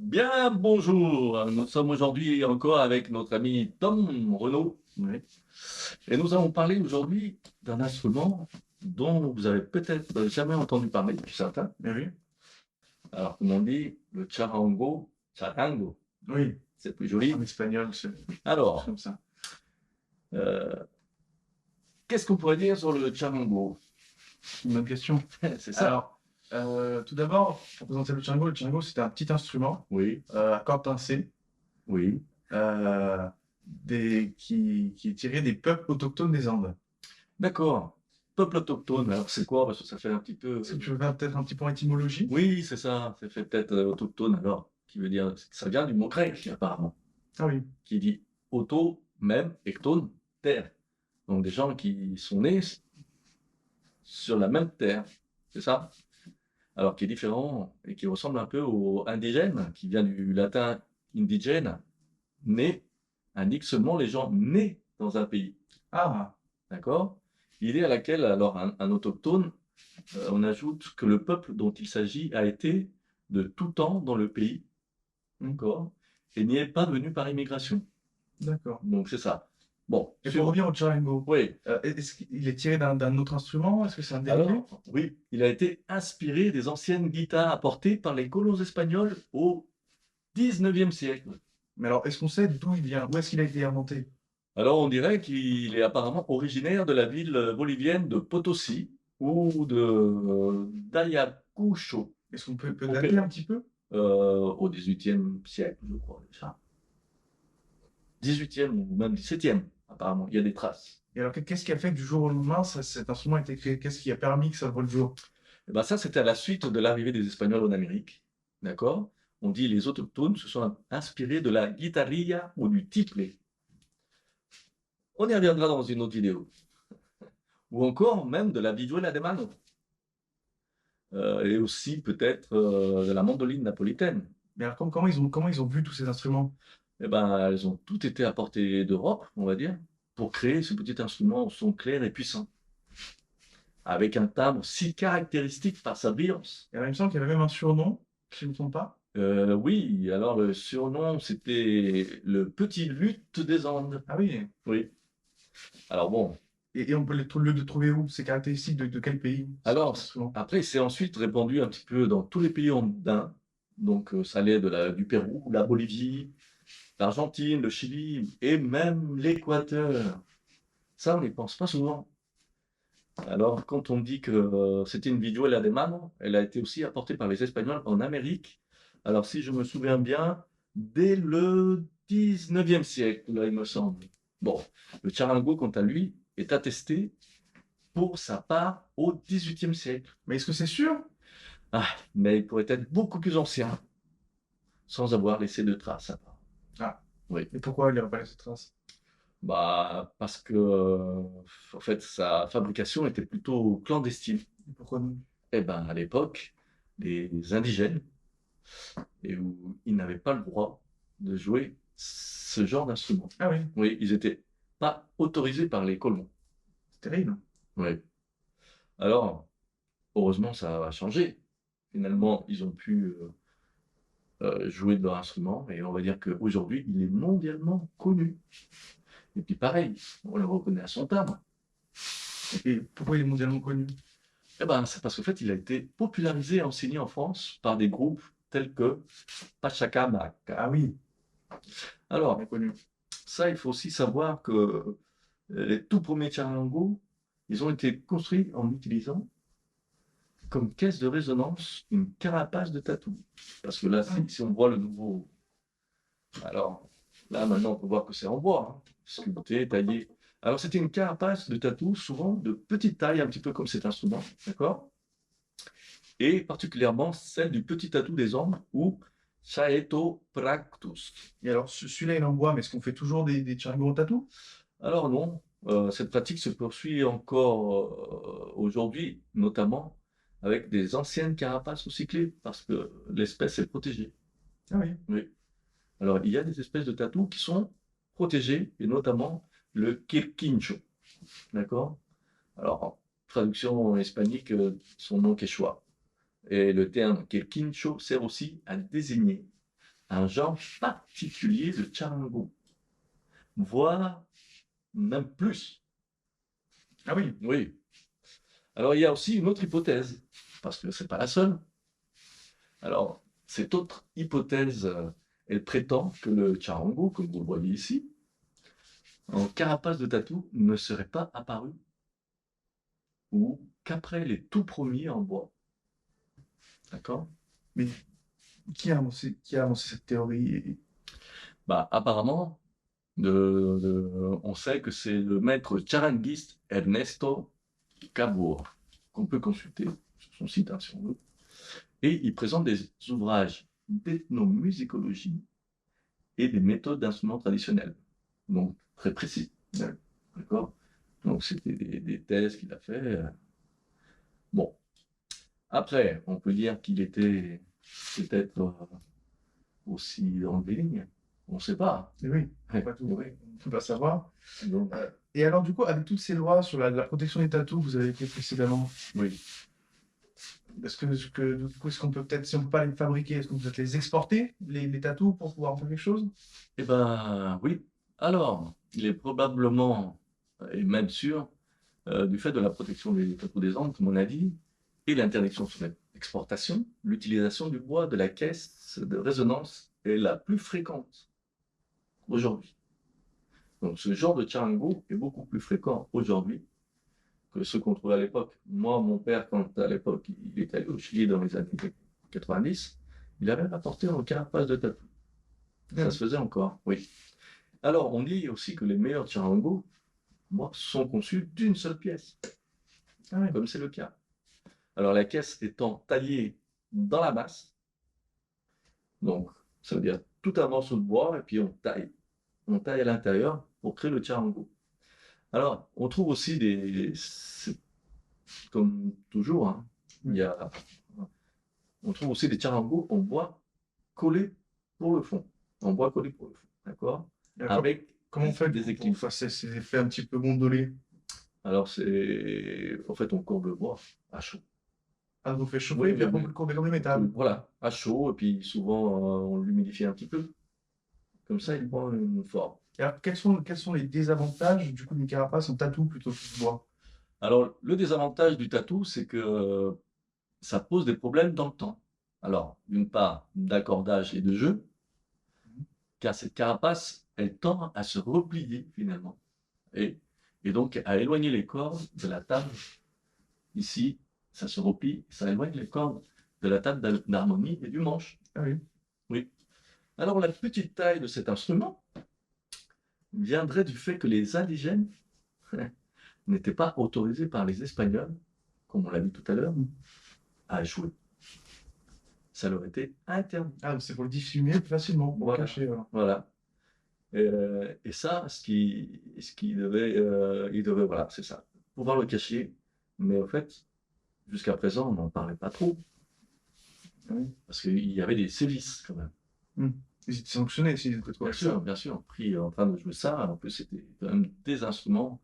Bien, bonjour. Nous sommes aujourd'hui encore avec notre ami Tom Renaud. Oui. Et nous allons parler aujourd'hui d'un instrument dont vous avez peut-être jamais entendu parler, certains. Mais oui. Alors, comme on dit, le charango, charango. Oui. C'est plus joli. En espagnol, c'est alors comme ça. Euh, Qu'est-ce qu'on pourrait dire sur le charango? Une bonne question. C'est ça. Alors, tout d'abord, pour présenter le charango, c'est un petit instrument. Oui. À cordes pincées. Oui. euh, qui est tiré des peuples autochtones des Andes. D'accord. Peuple autochtone, alors c'est quoi? Parce que ça fait un petit peu. Est-ce que tu veux faire peut-être un petit peu en étymologie? Oui, c'est ça. Ça fait peut-être autochtone alors, qui veut dire. Ça vient du mot grec, apparemment. Ah oui. Qui dit auto, même, ectone, terre. Donc des gens qui sont nés sur la même terre. C'est ça? Alors qui est différent et qui ressemble un peu au indigène, qui vient du latin indigène, né, indique seulement les gens nés dans un pays. Ah, d'accord? Idée à laquelle, alors, un autochtone, on ajoute que le peuple dont il s'agit a été de tout temps dans le pays, d'accord? Et n'y est pas venu par immigration. D'accord. Donc c'est ça. Bon. Et pour revenir au charango, oui. Est-ce qu'il est tiré d'un autre instrument? Est-ce que c'est un dérivé? Alors, oui, il a été inspiré des anciennes guitares apportées par les colons espagnols au 19e siècle. Mais alors, est-ce qu'on sait d'où il vient? Où est-ce qu'il a été inventé? Alors, on dirait qu'il est apparemment originaire de la ville bolivienne de Potosí ou de d'Ayacucho. Est-ce qu'on peut dater un petit peu? Au 18e siècle, je crois, déjà. 18e ou même 17e, apparemment. Il y a des traces. Et alors, qu'est-ce qui a fait que du jour au lendemain, cet instrument a été créé? Qu'est-ce qui a permis que ça voit le jour? Eh ben ça, c'était à la suite de l'arrivée des Espagnols en Amérique. D'accord? On dit les autochtones se sont inspirés de la guitarrilla ou du tiple. On y reviendra dans une autre vidéo. Ou encore même de la vihuela de mano. Et aussi peut-être de la mandoline napolitaine. Mais alors comment ils ont vu tous ces instruments? Eh ben, elles ont toutes été apportées d'Europe, on va dire, pour créer ce petit instrument au son clair et puissant, avec un timbre si caractéristique par sa brillance. Et alors, il me semble qu'il y avait même un surnom, si je ne me trompe pas. Oui, alors le surnom, c'était le petit luth des Andes. Ah oui. Oui. Alors bon. Et on peut le trouver où? C'est caractéristique de quel pays? Alors, après, c'est ensuite répandu un petit peu dans tous les pays andins. Donc, ça allait du Pérou, la Bolivie, l'Argentine, le Chili et même l'Équateur. Ça, on n'y pense pas souvent. Alors, quand on dit que c'était une vihuela de mano, elle a été aussi apportée par les Espagnols en Amérique. Alors, si je me souviens bien, dès le 19e siècle, là, il me semble. Bon, le charango, quant à lui, est attesté pour sa part au 18e siècle. Mais est-ce que c'est sûr? Ah, mais il pourrait être beaucoup plus ancien, sans avoir laissé de traces. Ah, oui. Et pourquoi il n'aurait pas laissé de traces? Bah, parce que, en fait, sa fabrication était plutôt clandestine. Et pourquoi donc? Eh ben, à l'époque, les indigènes, et où ils n'avaient pas le droit de jouer ce genre d'instrument. Ah oui? Oui, ils n'étaient pas autorisés par les colons. C'est terrible. Oui. Alors, heureusement, ça a changé. Finalement, ils ont pu jouer de leur instrument, et on va dire qu'aujourd'hui, il est mondialement connu. Et puis pareil, on le reconnaît à son timbre. Et pourquoi il est mondialement connu? Eh ben, c'est parce qu'en fait, il a été popularisé et enseigné en France par des groupes tels que Pachacamac. Ah oui. Alors, ça, il faut aussi savoir que les tout premiers charangos, ils ont été construits en utilisant comme caisse de résonance une carapace de tatou. Parce que là, si on voit le nouveau. Alors, là, maintenant, on peut voir que c'est en bois, hein, sculpté, taillé. Alors, c'était une carapace de tatou, souvent de petite taille, un petit peu comme cet instrument, d'accord? Et particulièrement celle du petit tatou des Andes, ou Chaetopractus. Et alors, celui-là, il est en bois, mais est-ce qu'on fait toujours des charangos en tatou? Alors non, cette pratique se poursuit encore aujourd'hui, notamment avec des anciennes carapaces recyclées, parce que l'espèce est protégée. Ah oui. Oui. Alors, il y a des espèces de tatous qui sont protégées, et notamment le quirquincho. D'accord? Alors, en traduction hispanique, son nom quechua. Et le terme quirquincho sert aussi à désigner un genre particulier de charango, voire même plus. Ah oui. Oui. Alors, il y a aussi une autre hypothèse, parce que c'est pas la seule. Alors, cette autre hypothèse, elle prétend que le charango, comme vous le voyez ici, en carapace de tatou, ne serait pas apparu ou qu'après les tout premiers en bois. D'accord? Mais qui a avancé cette théorie? Bah, apparemment, on sait que c'est le maître charanguiste Ernesto Cabur, qu'on peut consulter sur son site, hein, si on veut. Et il présente des ouvrages d'ethnomusicologie et des méthodes d'instruments traditionnels. Donc, très précis. D'accord? Donc, c'était des thèses qu'il a fait. Bon. Après, on peut dire qu'il était peut-être aussi en ligne. On ne sait pas. Et oui, Ouais, pas tout. oui. On ne peut pas savoir. Donc, Et alors, du coup, avec toutes ces lois sur la protection des tatous que vous avez fait précédemment, oui. du coup, est-ce qu'on peut peut-être, si on ne peut pas les fabriquer, est-ce qu'on peut peut-être les exporter, les tatous, pour pouvoir en faire quelque chose? Eh ben, oui. Alors, il est probablement, et même sûr, du fait de la protection des tatous des Andes, comme on a dit, et l'interdiction sur l'exportation, l'utilisation du bois de la caisse de résonance est la plus fréquente aujourd'hui. Donc, ce genre de charango est beaucoup plus fréquent aujourd'hui que ce qu'on trouvait à l'époque. Moi, mon père, quand à l'époque, il est allé au Chili dans les années 90, il avait rapporté un carapace de tatou. Ça se faisait encore, oui. Alors, on dit aussi que les meilleurs charangos, moi, sont conçus d'une seule pièce, Ah oui. comme c'est le cas. Alors, la caisse étant taillée dans la masse, donc ça veut dire tout un morceau de bois, et puis on taille à l'intérieur pour créer le charango. Alors, on trouve aussi comme toujours, hein, on trouve aussi des charangos en bois collé pour le fond, en bois collé pour le fond, d'accord? Avec Comment on fait des pour équilibres. faire ces effets un petit peu gondolés? Alors, en fait, on courbe le bois à chaud. Ah, vous faites chauffer, Oui, et puis oui, après oui. vous le courbez comme du métal. Voilà, à chaud, et puis souvent on l'humidifie un petit peu. Comme ça, il prend une forme. Et alors, quels sont les désavantages du coup d'une carapace en tatou plutôt que de bois? Alors, le désavantage du tatou, c'est que ça pose des problèmes dans le temps. Alors, d'une part, d'accordage et de jeu, car cette carapace, elle tend à se replier finalement. Et, et donc à éloigner les cordes de la table. Ici, ça se replie, ça éloigne les cordes de la table d'harmonie et du manche. Ah oui. Oui. Alors, la petite taille de cet instrument viendrait du fait que les indigènes n'étaient pas autorisés par les Espagnols, comme on l'a dit tout à l'heure, à jouer. Ça leur était interdit. Ah, donc c'est pour le dissimuler plus facilement, pour le Voilà. cacher. Voilà. Voilà. Et ça, il devait, voilà, c'est ça, pouvoir le cacher. Mais en fait, jusqu'à présent, on n'en parlait pas trop. Oui. Parce qu'il y avait des sévices quand même. Ils étaient sanctionnés s'ils étaient trop Bien sûr, pris en train de jouer ça. En plus, c'était quand même des instruments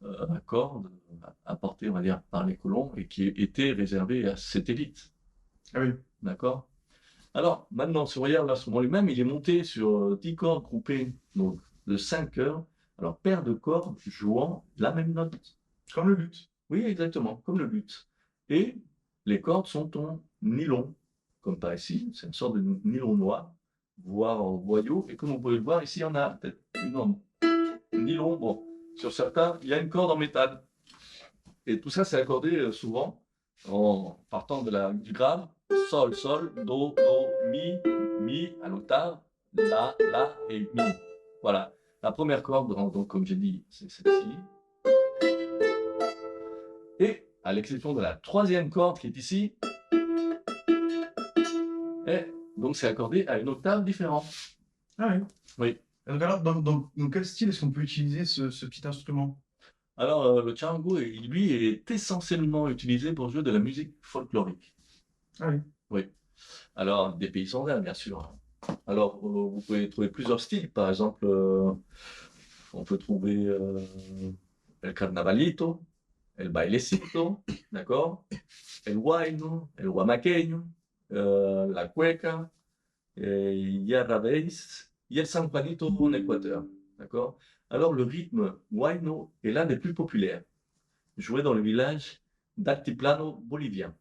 à cordes apportés, on va dire, par les colons et qui étaient réservés à cette élite. Ah oui. D'accord? Alors, maintenant, si on regarde l'instrument lui-même, il est monté sur 10 cordes groupées donc, de 5 heures. Alors, paire de cordes jouant la même note. Comme le luth. Oui, exactement, comme le luth. Et les cordes sont en nylon, comme par ici, c'est une sorte de nylon noir, voire en boyau. Et comme vous pouvez le voir, ici, on a peut-être une en nylon. Bon, sur certains, il y a une corde en métal. Et tout ça, c'est accordé souvent en partant du grave, sol, sol, do, do, mi à l'octave, la et mi. Voilà. La première corde, donc, comme j'ai dit, c'est celle-ci. Et à l'exception de la troisième corde qui est ici, et donc c'est accordé à une octave différente. Ah oui. Oui. Et donc alors, dans quel style est-ce qu'on peut utiliser ce petit instrument? Alors, le charango, lui, est essentiellement utilisé pour jouer de la musique folklorique. Ah oui. Oui. Alors, des pays andins, bien sûr. Alors, vous pouvez trouver plusieurs styles. Par exemple, on peut trouver el carnavalito, el bailecito, d'accord? El huayno, el huamaqueño, la cueca. il y a Ravéis, il y a le San Juanito en Équateur. D'accord? Alors, le rythme huayno est l'un des plus populaires, joué dans le village d'Altiplano bolivien.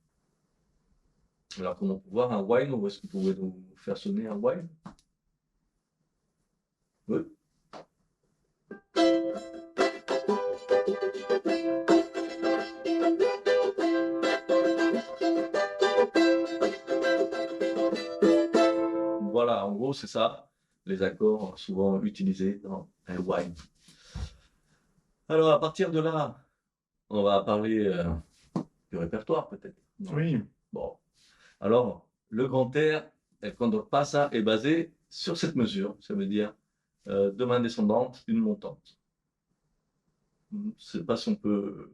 Alors, comme on peut voir un huayno, est-ce que vous pouvez nous faire sonner un huayno? Oui. Voilà, en gros, c'est ça, les accords souvent utilisés dans un wine. Alors, à partir de là, on va parler du répertoire, peut-être. Non? Oui. Bon. Alors, le grand air, El Condor Pasa, est basé sur cette mesure. Ça veut dire deux mains descendantes, une montante. Je ne sais pas si on peut.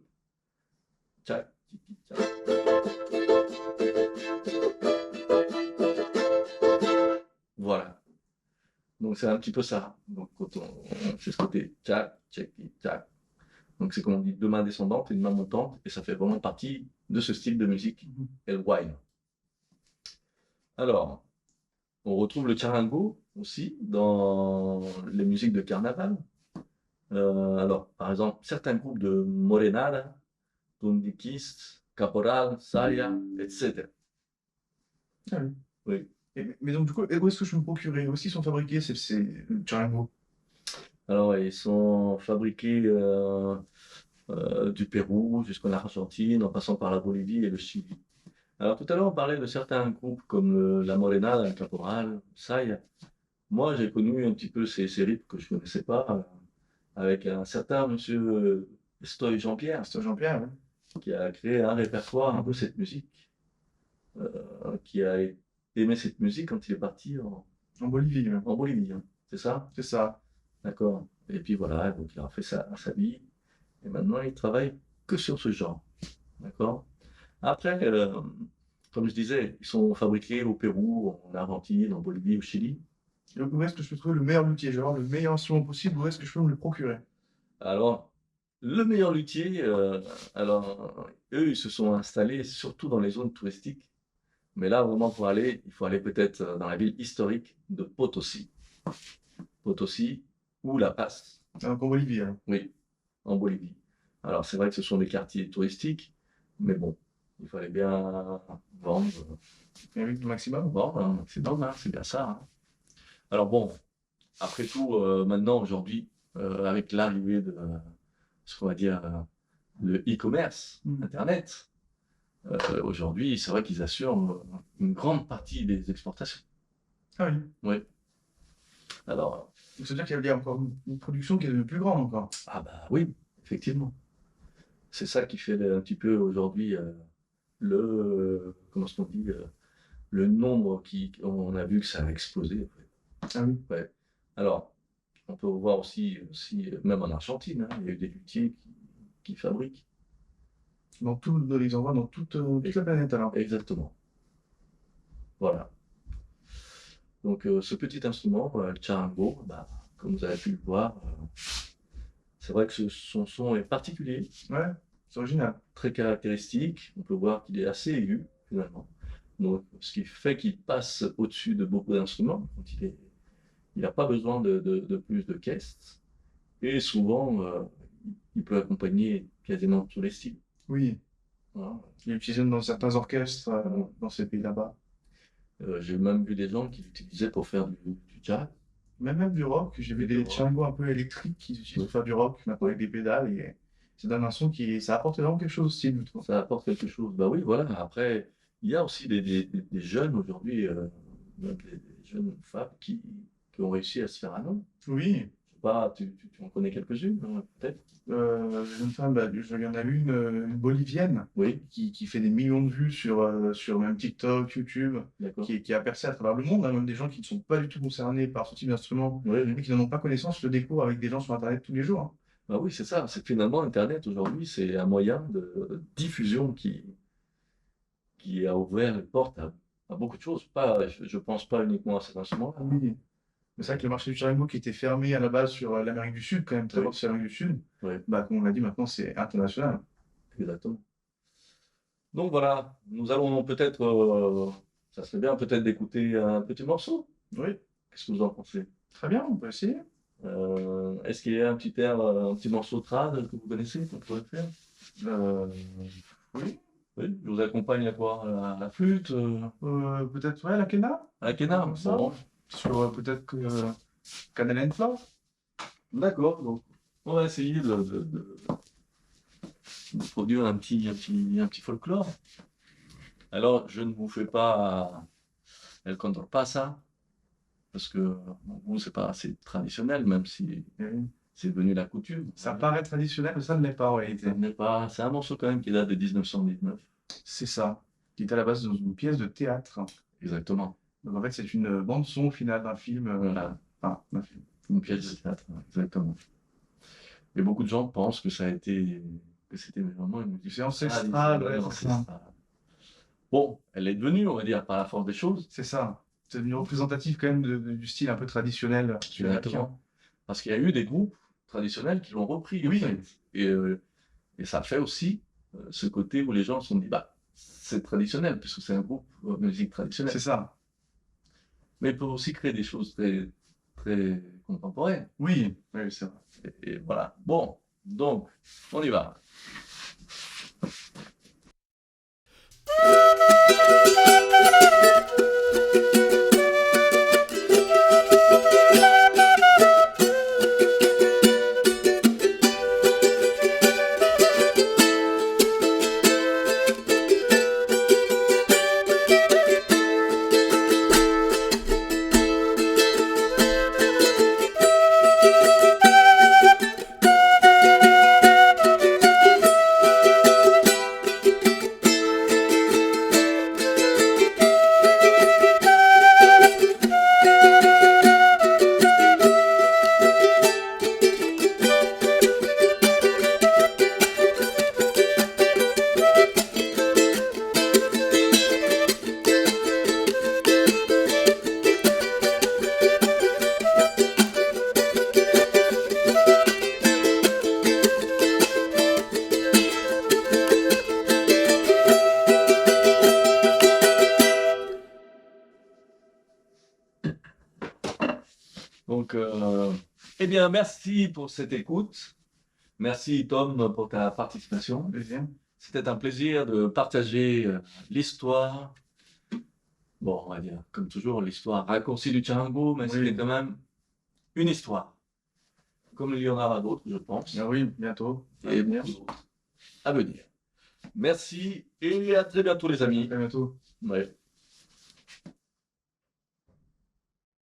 Tchac, tiki, tchac. Voilà. Donc, c'est un petit peu ça. Donc, quand on fait ce côté tchac, tchac, tchac. Donc, c'est comme on dit, deux mains descendantes et une main montante. Et ça fait vraiment partie de ce style de musique, El Wine. Alors, on retrouve le charango aussi dans les musiques de carnaval. Alors, par exemple, certains groupes de morenada, tundiquistes, caporal, saya, etc. Ah oui. Oui. Mais donc, du coup, où est-ce que je peux me procurer? Aussi sont fabriqués ces charango? Alors, ils sont fabriqués du Pérou jusqu'en Argentine, en passant par la Bolivie et le Chili. Alors, tout à l'heure, on parlait de certains groupes comme la morenada, le caporal, saya. Moi, j'ai connu un petit peu ces rythmes que je ne connaissais pas, avec un certain monsieur Estoy Jean-Pierre, C'est Jean-Pierre, oui. qui a créé un répertoire un peu cette musique, qui a aimé cette musique quand il est parti En Bolivie, oui. en Bolivie, hein. C'est ça? C'est ça. D'accord. Et puis voilà, donc il a fait sa vie, et maintenant il travaille que sur ce genre. D'accord? Après, comme je disais, ils sont fabriqués au Pérou, en Argentine, en Bolivie, au Chili. Et donc, où est-ce que je peux trouver le meilleur luthier? Je vais avoir le meilleur instrument possible, où est-ce que je peux me le procurer? Alors, le meilleur luthier, alors, eux, ils se sont installés surtout dans les zones touristiques. Mais là, vraiment, pour aller, il faut aller peut-être dans la ville historique de Potosi. Potosi ou La Paz. Donc, en Bolivie, alors. Oui, en Bolivie. Alors, c'est vrai que ce sont des quartiers touristiques, mais bon, il fallait bien vendre, Et oui, le maximum. vendre un maximum, hein, c'est bien ça, hein. Alors bon, après tout, maintenant, aujourd'hui, avec l'arrivée de ce qu'on va dire le e-commerce, Internet, aujourd'hui, c'est vrai qu'ils assurent une grande partie des exportations. Ah oui. Oui. Alors, Donc, ça veut dire qu'il y a encore une production qui est devenue plus grande encore. ah bah oui, effectivement. C'est ça qui fait un petit peu aujourd'hui comment est-ce qu'on dit, le nombre on a vu que ça a explosé. En fait. Ah oui. Ouais. Alors, on peut voir aussi même en Argentine, hein, il y a eu des luthiers qui fabriquent. Ils envoient dans toute la planète, alors. Exactement. Voilà. Donc, ce petit instrument, le charango, bah, comme vous avez pu le voir, c'est vrai que son son est particulier, Ouais, c'est original. très caractéristique. On peut voir qu'il est assez aigu, finalement. Donc, ce qui fait qu'il passe au-dessus de beaucoup d'instruments. Quand il n'a pas besoin de plus de caisses. Et souvent, il peut accompagner quasiment tous les styles. Oui, Voilà. il est utilisé dans certains orchestres dans ces pays là-bas. J'ai même vu des gens qui l'utilisaient pour faire du jazz. Même du rock, j'ai vu Du des rock. changos un peu électriques qui utilisent pour faire du rock, maintenant avec des pédales, et ça donne un son ça apporte vraiment quelque chose aussi, je trouve. Ça apporte quelque chose. Bah oui, voilà. Après, il y a aussi des jeunes aujourd'hui, même des jeunes femmes qui ont réussi à se faire un nom. Oui, Je sais pas, tu en connais quelques-unes, peut-être? une femme, bah, il y en a une bolivienne Oui, qui fait des millions de vues sur même TikTok, YouTube, d'accord. qui a percé à travers le monde, hein, même des gens qui ne sont pas du tout concernés par ce type d'instrument, Oui, oui. mais qui n'en ont pas connaissance, le découvrent avec des gens sur Internet tous les jours, hein. Bah oui, c'est ça. C'est que finalement, Internet aujourd'hui, c'est un moyen de diffusion qui a ouvert les portes à beaucoup de choses. Pas, je pense pas uniquement à cet instrument-là. Oui. Mais c'est vrai que le marché du charango qui était fermé à la base sur l'Amérique du Sud, quand même très Oui. fort sur l'Amérique du Sud, Oui, bah, comme on l'a dit, maintenant c'est international. exactement. Donc voilà, nous allons peut-être, ça serait bien peut-être d'écouter un petit morceau. Oui, Qu'est-ce que vous en pensez? très bien, on peut essayer. Est-ce qu'il y a un petit air, un petit morceau de trad que vous connaissez, qu'on pourrait faire? Euh, oui, Oui, je vous accompagne à quoi? À la flûte, peut-être, ouais, la Kena, à la quenard? comme ça. Bon, Sur peut-être que Cannelle and Flour. d'accord. Donc, on va essayer de produire un petit folklore. Alors, je ne vous fais pas El Condor Pasa, parce que bon, vous, c'est pas assez traditionnel, même si Oui. c'est devenu la coutume. Ça paraît traditionnel, mais ça ne l'est pas en réalité. Ça n'est pas, c'est un morceau quand même qui date de 1919. C'est ça, qui est à la base dans une pièce de théâtre. Exactement. Donc en fait, c'est une bande son au final d'un film. Voilà. Enfin, d'un film. Une pièce de théâtre, exactement. Et beaucoup de gens pensent que ça a été, que c'était vraiment une musique C'est ancestral, ouais, c'est ça. ancestrale. Bon, elle est devenue, on va dire, par la force des choses. C'est ça. C'est devenu représentatif quand même du style un peu traditionnel sud-américain. Exactement. Parce qu'il y a eu des groupes traditionnels qui l'ont repris, en Oui. fait. Et ça fait aussi ce côté où les gens se sont dit, bah, c'est traditionnel, puisque c'est un groupe de musique traditionnelle. C'est ça. Mais il peut aussi créer des choses très, très contemporaines. Oui, oui, c'est vrai. Et voilà. Bon, donc, on y va. Donc, eh bien, merci pour cette écoute. Merci, Tom, pour ta participation. Deuxième. C'était un plaisir de partager l'histoire. Bon, on va dire, comme toujours, l'histoire raccourcie du Tcharango, mais Oui. c'était quand même une histoire. Comme il y en aura d'autres, je pense. Ah oui, bientôt. Et beaucoup d'autres à venir. Merci et à très bientôt, les amis. À bientôt. Ouais.